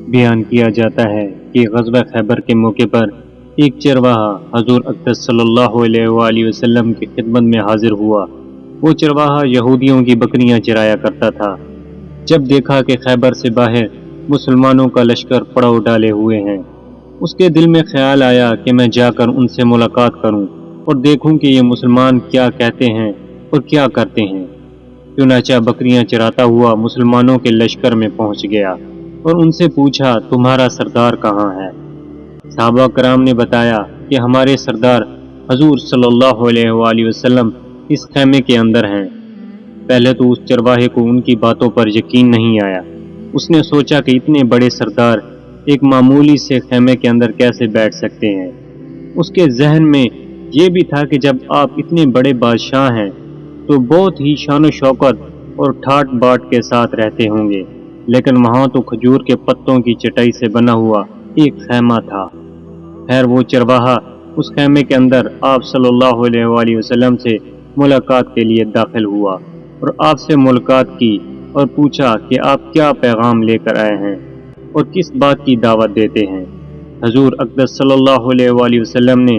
بیان کیا جاتا ہے کہ غزوہ خیبر کے موقع پر ایک چرواہا حضور اقدس صلی اللہ علیہ وآلہ وسلم کی خدمت میں حاضر ہوا۔ وہ چرواہا یہودیوں کی بکریاں چرایا کرتا تھا۔ جب دیکھا کہ خیبر سے باہر مسلمانوں کا لشکر پڑاؤ ڈالے ہوئے ہیں، اس کے دل میں خیال آیا کہ میں جا کر ان سے ملاقات کروں اور دیکھوں کہ یہ مسلمان کیا کہتے ہیں اور کیا کرتے ہیں۔ چنانچہ بکریاں چراتا ہوا مسلمانوں کے لشکر میں پہنچ گیا اور ان سے پوچھا، تمہارا سردار کہاں ہے؟ صحابہ کرام نے بتایا کہ ہمارے سردار حضور صلی اللہ علیہ وآلہ وسلم اس خیمے کے اندر ہیں۔ پہلے تو اس چرواہے کو ان کی باتوں پر یقین نہیں آیا۔ اس نے سوچا کہ اتنے بڑے سردار ایک معمولی سے خیمے کے اندر کیسے بیٹھ سکتے ہیں۔ اس کے ذہن میں یہ بھی تھا کہ جب آپ اتنے بڑے بادشاہ ہیں تو بہت ہی شان و شوکت اور ٹھاٹ باٹ کے ساتھ رہتے ہوں گے، لیکن وہاں تو کھجور کے پتوں کی چٹائی سے بنا ہوا ایک خیمہ تھا۔ خیر وہ چرواہا اس خیمے کے اندر آپ صلی اللہ علیہ وآلہ وسلم سے ملاقات کے لیے داخل ہوا اور آپ سے ملاقات کی اور پوچھا کہ آپ کیا پیغام لے کر آئے ہیں اور کس بات کی دعوت دیتے ہیں۔ حضور اقدس صلی اللہ علیہ وآلہ وسلم نے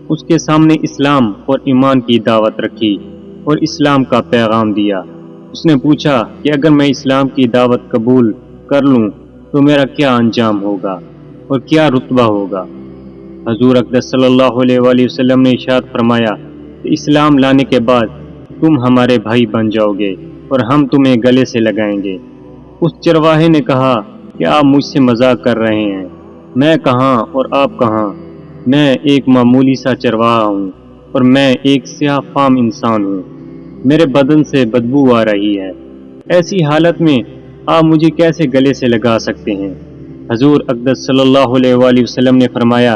اس کے سامنے اسلام اور ایمان کی دعوت رکھی اور اسلام کا پیغام دیا۔ اس نے پوچھا کہ اگر میں اسلام کی دعوت قبول کر لوں تو میرا کیا انجام ہوگا اور کیا رتبہ ہوگا؟ حضور اقدس صلی اللہ علیہ وآلہ وسلم نے ارشاد فرمایا کہ اسلام لانے کے بعد تم ہمارے بھائی بن جاؤ گے اور ہم تمہیں گلے سے لگائیں گے۔ اس چرواہے نے کہا کہ آپ مجھ سے مذاق کر رہے ہیں، میں کہاں اور آپ کہاں؟ میں ایک معمولی سا چرواہا ہوں اور میں ایک سیاہ فام انسان ہوں، میرے بدن سے بدبو آ رہی ہے، ایسی حالت میں آپ مجھے کیسے گلے سے لگا سکتے ہیں؟ حضور اقدس صلی اللہ علیہ وآلہ وسلم نے فرمایا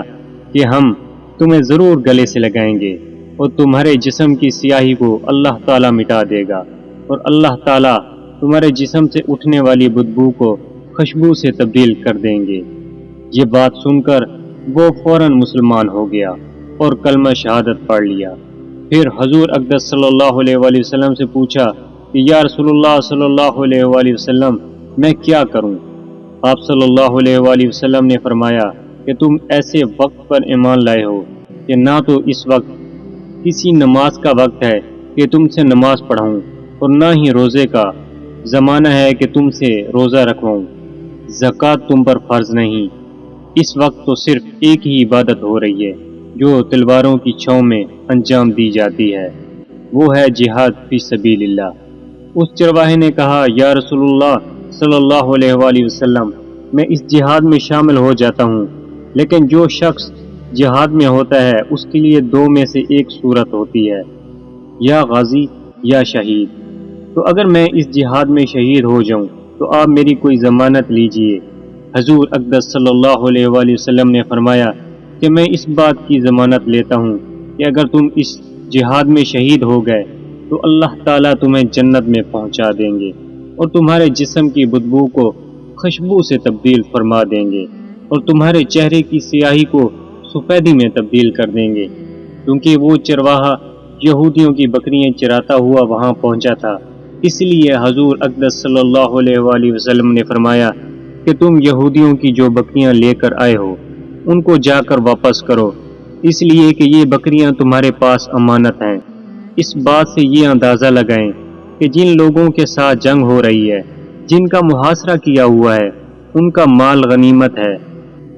کہ ہم تمہیں ضرور گلے سے لگائیں گے اور تمہارے جسم کی سیاہی کو اللہ تعالیٰ مٹا دے گا اور اللہ تعالیٰ تمہارے جسم سے اٹھنے والی بدبو کو خوشبو سے تبدیل کر دیں گے۔ یہ بات سن کر وہ فوراً مسلمان ہو گیا اور کلمہ شہادت پڑھ لیا۔ پھر حضور اقدس صلی اللہ علیہ وآلہ وسلم سے پوچھا کہ یا رسول اللہ صلی اللہ علیہ وآلہ وسلم میں کیا کروں؟ آپ صلی اللہ علیہ وآلہ وسلم نے فرمایا کہ تم ایسے وقت پر ایمان لائے ہو کہ نہ تو اس وقت کسی نماز کا وقت ہے کہ تم سے نماز پڑھاؤں اور نہ ہی روزے کا زمانہ ہے کہ تم سے روزہ رکھواؤں۔ زکوٰۃ تم پر فرض نہیں، اس وقت تو صرف ایک ہی عبادت ہو رہی ہے جو تلواروں کی چھاؤں میں انجام دی جاتی ہے، وہ ہے جہاد فی سبیل اللہ۔ اس چرواہے نے کہا یا رسول اللہ صلی اللہ علیہ وآلہ وسلم میں اس جہاد میں شامل ہو جاتا ہوں، لیکن جو شخص جہاد میں ہوتا ہے اس کے لیے دو میں سے ایک صورت ہوتی ہے، یا غازی یا شہید۔ تو اگر میں اس جہاد میں شہید ہو جاؤں تو آپ میری کوئی ضمانت لیجئے۔ حضور اقدس صلی اللہ علیہ وآلہ وسلم نے فرمایا کہ میں اس بات کی ضمانت لیتا ہوں کہ اگر تم اس جہاد میں شہید ہو گئے تو اللہ تعالیٰ تمہیں جنت میں پہنچا دیں گے اور تمہارے جسم کی بدبو کو خوشبو سے تبدیل فرما دیں گے اور تمہارے چہرے کی سیاہی کو سفیدی میں تبدیل کر دیں گے، کیونکہ وہ چرواہا یہودیوں کی بکریاں چراتا ہوا وہاں پہنچا تھا۔ اس لیے حضور اقدس صلی اللہ علیہ وآلہ وسلم نے فرمایا کہ تم یہودیوں کی جو بکریاں لے کر آئے ہو ان کو جا کر واپس کرو، اس لیے کہ یہ بکریاں تمہارے پاس امانت ہیں۔ اس بات سے یہ اندازہ لگائیں کہ جن لوگوں کے ساتھ جنگ ہو رہی ہے، جن کا محاصرہ کیا ہوا ہے، ان کا مال غنیمت ہے،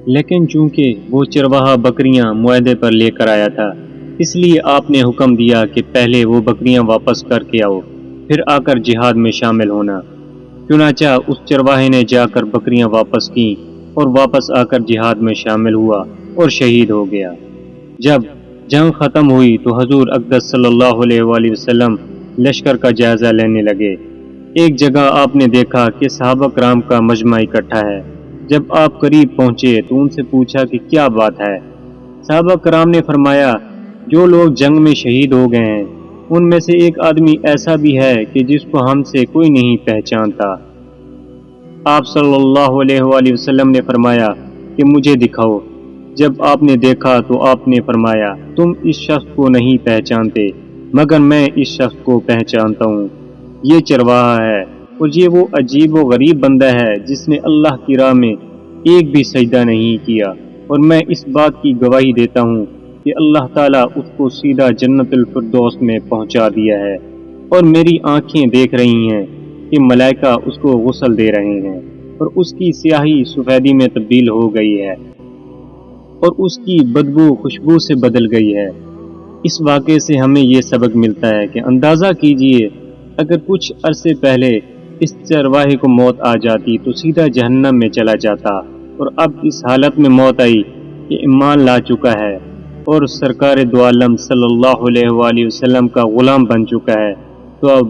لیکن چونکہ وہ چرواہا بکریاں معاہدے پر لے کر آیا تھا، اس لیے آپ نے حکم دیا کہ پہلے وہ بکریاں واپس کر کے آؤ، پھر آ کر جہاد میں شامل ہونا۔ چنانچہ اس چرواہے نے جا کر بکریاں واپس کیں اور واپس آ کر جہاد میں شامل ہوا اور شہید ہو گیا۔ جب جنگ ختم ہوئی تو حضور اقدس صلی اللہ علیہ وآلہ وسلم لشکر کا جائزہ لینے لگے۔ ایک جگہ آپ نے دیکھا کہ صحابہ کرام کا مجمع اکٹھا ہے۔ جب آپ قریب پہنچے تو ان سے پوچھا کہ کیا بات ہے؟ صحابہ کرام نے فرمایا جو لوگ جنگ میں شہید ہو گئے ہیں ان میں سے ایک آدمی ایسا بھی ہے کہ جس کو ہم سے کوئی نہیں پہچانتا۔ آپ صلی اللہ علیہ وآلہ وسلم نے فرمایا کہ مجھے دکھاؤ۔ جب آپ نے دیکھا تو آپ نے فرمایا تم اس شخص کو نہیں پہچانتے مگر میں اس شخص کو پہچانتا ہوں، یہ چرواہا ہے اور یہ وہ عجیب و غریب بندہ ہے جس نے اللہ کی راہ میں ایک بھی سجدہ نہیں کیا، اور میں اس بات کی گواہی دیتا ہوں کہ اللہ تعالیٰ اس کو سیدھا جنت الفردوس میں پہنچا دیا ہے، اور میری آنکھیں دیکھ رہی ہیں کہ ملائکہ اس کو غسل دے رہے ہیں اور اس کی سیاہی سفیدی میں تبدیل ہو گئی ہے اور اس کی بدبو خوشبو سے بدل گئی ہے۔ اس واقعے سے ہمیں یہ سبق ملتا ہے کہ اندازہ کیجئے اگر کچھ عرصے پہلے اس چرواہے کو موت آ جاتی تو سیدھا جہنم میں چلا جاتا، اور اب اس حالت میں موت آئی کہ ایمان لا چکا ہے اور سرکار دو عالم صلی اللہ علیہ وآلہ وسلم کا غلام بن چکا ہے، تو اب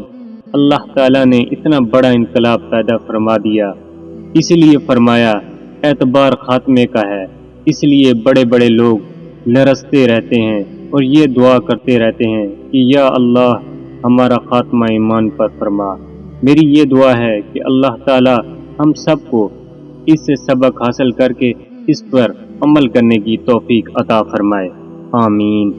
اللہ تعالیٰ نے اتنا بڑا انقلاب پیدا فرما دیا۔ اسی لیے فرمایا اعتبار خاتمے کا ہے، اس لیے بڑے بڑے لوگ لرزتے رہتے ہیں اور یہ دعا کرتے رہتے ہیں کہ یا اللہ ہمارا خاتمہ ایمان پر فرما۔ میری یہ دعا ہے کہ اللہ تعالی ہم سب کو اس سے سبق حاصل کر کے اس پر عمل کرنے کی توفیق عطا فرمائے، آمین۔